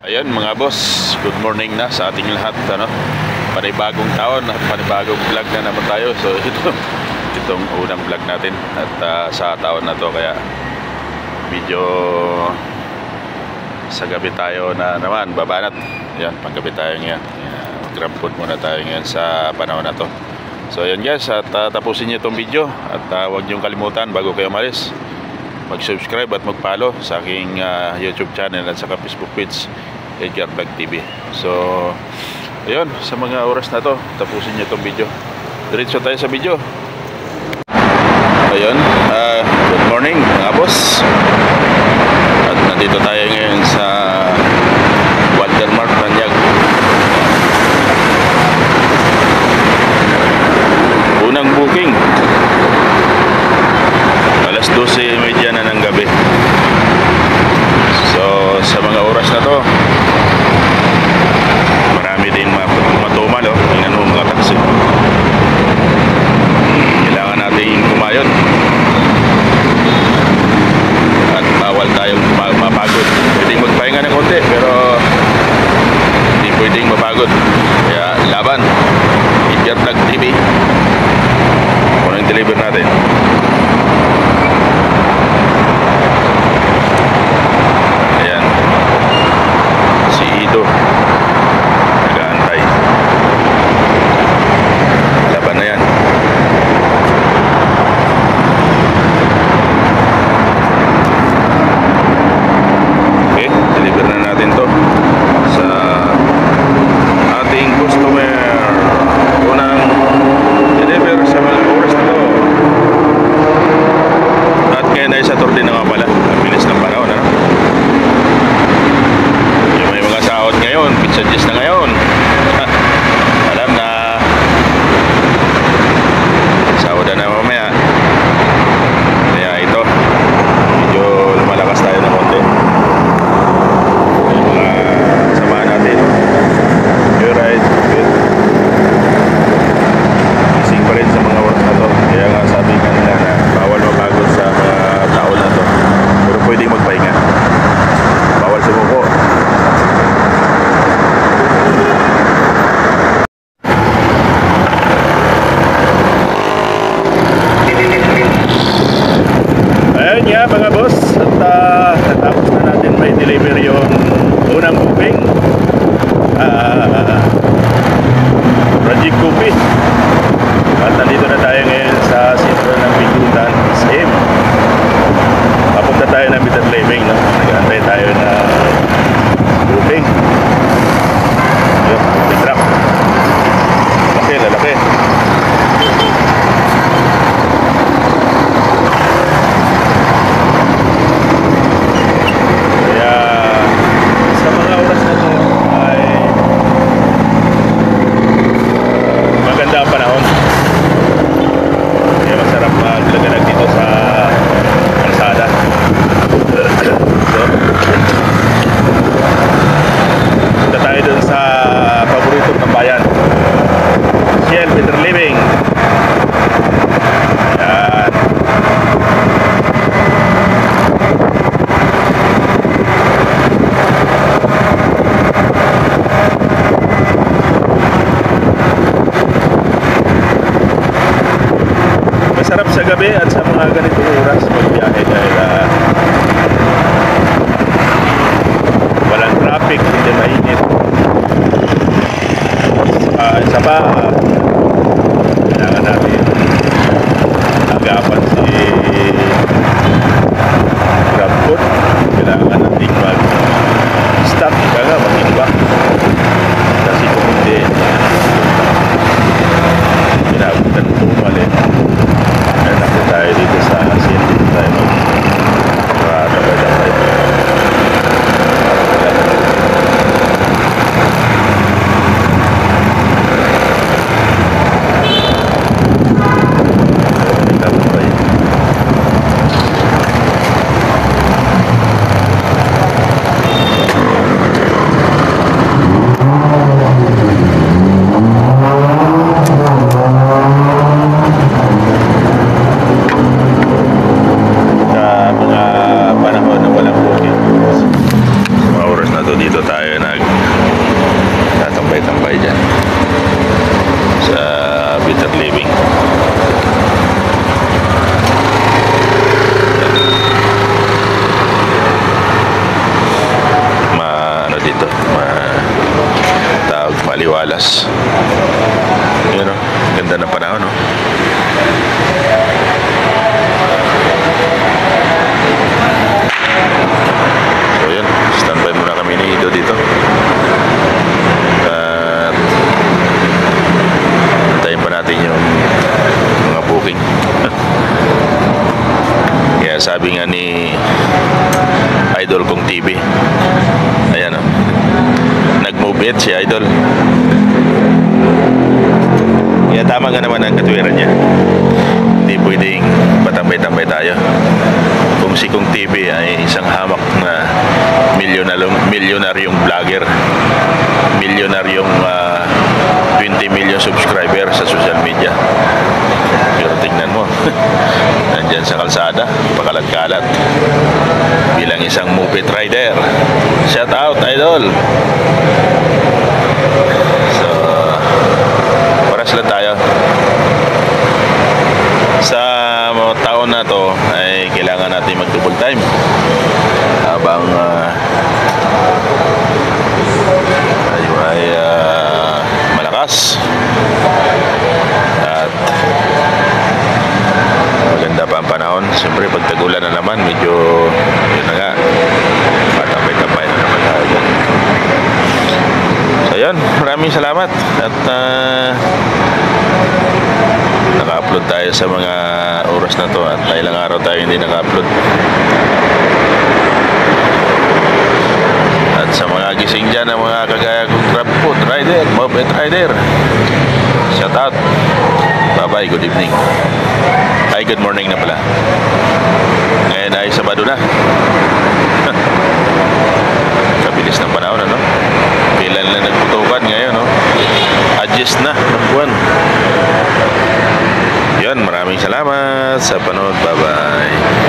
Ayan mga boss, good morning na sa ating lahat, ano? Panibagong taon at panibagong vlog na naman tayo. So itong unang vlog natin at sa taon na to, kaya medyo sa gabi tayo na naman babanat. Ayan, panggabi tayo ngayon. Grab food muna tayo ngayon sa panahon na to. So ayan guys, at tapusin niyo itong video at huwag niyong kalimutan bago kayo umalis, mag-subscribe at mag-follow sa aking YouTube channel at saka Facebook page, Edgar Vlog TV. So ayun, sa mga oras na to, tapusin niyo itong video. Diretso tayo sa video. Ayun, good morning mga boss. At nandito tayo ngayon sa Waltermart Nanyag. Unang booking alas 12:30 na ng gabi. So sa mga oras na to, marami din matumal, oh. Tingnan mo mga taxi. Kailangan natin kumayod at bawal tayong mapagod. Pwedeng magpahinga ng konti pero hindi pwedeng mapagod. Kaya laban, Edgar Vlog TV. Unang deliver natin. Ayan, si Ido nag-aantay. Laban na yan. Okay, deliver na natin to sa ating customer. Unang deliver sa mga oras na to. At ngayon ay Saturday na nga pala. Ang bilis ng panahon, ano? Yung may mga sahod ngayon, pizza na ngayon. Alam na sahod na mamaya. Kaya ito, medyo lumalakas tayo ng konti. Yung mga samahan natin, you right, good. Gising pa rin sa mga oras na to. Kaya nga sabi kanila na bawal mapagod sa mga tao na to, pero pwedeng magpahinga. Bawal sumuko. Ayan nga mga boss, at natapos na natin may deliver yung unang booking. Project Coffee. At nandito na tayo ngayon sa sentro ng Bigutan, SM. Papunta tayo ng Bitat Living, no? Nag-aantay tayo na booking. Yun, may truck. Lalaki. Kaya sa mga oras na to ay maganda ang panahon. Kaya masarap maglaganag dito sa kalsada. So, punta tayo dun sa paboritong tambayan, Shell Better Living. Ayan. Masarap sa gabi at sa mga ganitong oras magbiyahe dahil walang traffic, hindi mainit. Isa pa, kailangan natin agapan si grab food. Kailangan natin mag-stop, mag-imbak, kasi kung hindi kinabutan bumalik. Kaya natin tayo dito sa asin, dito tayo mag-dabay-dabay. dito. Tawag maliwalas. Yun, no? Ganda ng panahon, no? So yun, standby muna kami ni Ido dito. At antayin pa natin yung mga booking. Kaya sabi nga ni Idol kong TV, ayan, o, nag-move it si Idol. Kaya tama nga naman ang katwiran niya. Hindi pwedeng patambay-tambay tayo. Kung si Kong TV ay isang hamak na milyonaryong vlogger, milyonaryong 20 million subscriber sa social media. Pero tingnan mo, nandyan sa kalsada, pakalat-kalat, bilang isang moped rider. Shout out, Idol! So, oras lang tayo. Sa mga taon na to ay kailangan natin mag-double time habang malakas at maganda pa ang panahon. Siyempre pag tagulan na naman, medyo yun na nga, patapay-tapay na naman tayo dyan. So yun, maraming salamat at naka-upload tayo sa mga oras na to at ilang araw tayo hindi naka-upload. At sa mga gising dyan, ang mga kagaya kong grab food rider, moped rider, shout out, bye bye, good evening, ay good morning na pala. Ngayon ay Sabado na. Kabilis ng panahon, ano? Kailan lang nagputukan ngayon, no? Adjust na ng buwan. Yan, maraming salamat sa panood. Bye-bye.